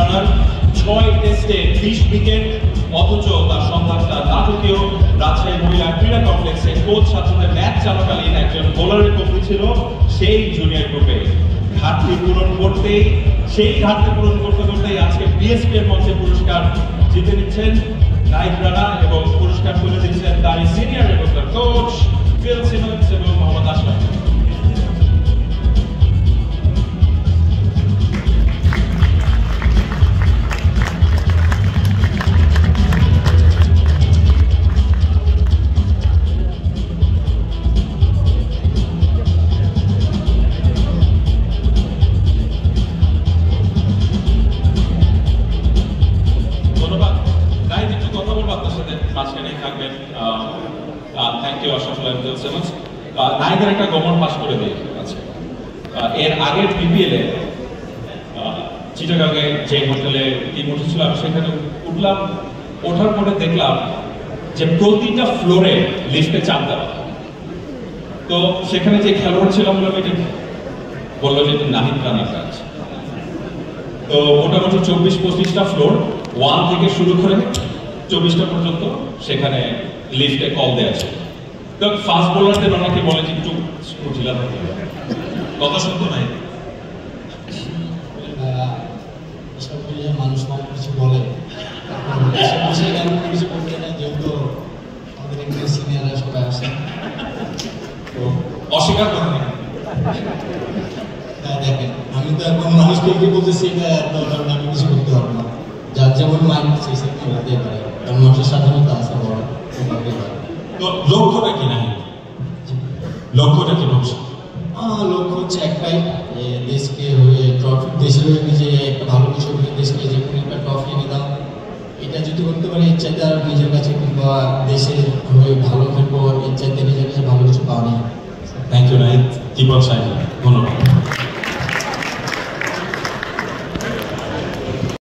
রানার 6 টেস্টে 20 উইকেট, অথচ তার সন্ধানটা নাটকীয়। রাজশাহী মহিলা ক্রীড়া কমপ্লেক্সে কোচ ছাত্রদের ম্যাচ চলাকালীন একজন বোলারের কমতি ছিল সেই জুনিয়র গ্রুপে। ঘাটতি পূরণ করতেই আজকে বিএসপি এর মঞ্চে পুরস্কার জিতে নিচ্ছেন নাইক রানা এবং পুরস্কার তুলে দিচ্ছেন তারই senior regular coach Phil Simmons এবং মোহাম্মদ আশরাফ। নাইকের একটা গমন পাস করে দিয়ে আছে। এর আগের বিপিএলে চিটাগাংয়ে যে হোটেলে টিম উঠেছিল আমি সেখানে উঠলাম, ওঠার পরে দেখলাম যে প্রতিটা ফ্লোরে লিফটে চাপ দেওয়া। তো সেখানে যে খেলোয়াড় ছিল বললো যে নাহিদ রানার কাজ। তো মোটামুটি 24-25টা ফ্লোর 1 থেকে শুরু করে 24টা পর্যন্ত সেখানে লিফটে কল দেওয়া ছিল। তো ফাস্ট বোলারদের অনেকে বলে যে একটু ঢিলা থাকতে হবে, কথা সত্য নাই। মানুষ কিছু বলে কিছু করতে না, যেহেতু আমাদের এখানে সিনিয়ররা সবাই আসে তো অস্বীকার করেন। দেখেন আমি তো এখন মানুষকে কি বলতেছি এটা কারণ আমি কিছু করতে পারবো না, যার যেমন মাইন্ড সেই সেটা হতে পারে, কারণ মানুষের স্বাধীনতা আছে বড়। তো লক্ষ্যটা কি নাই, লক্ষ্যটা কি ভবিষ্যৎ? লক্ষ্য হচ্ছে একটাই, দেশকে হয়ে ট্রফি, দেশের হয়ে নিজে একটা ভালো কিছু করে দেশকে যে কোনো একটা ট্রফি এনে দাও, এটা যদি করতে পারি এর চাইতে আর নিজের কাছে কিংবা দেশের হয়ে ভালো খেলবো এর চাইতে নিজের কাছে ভালো কিছু পাওয়া নেই। Thank you Nahid, keep on shining, ধন্যবাদ।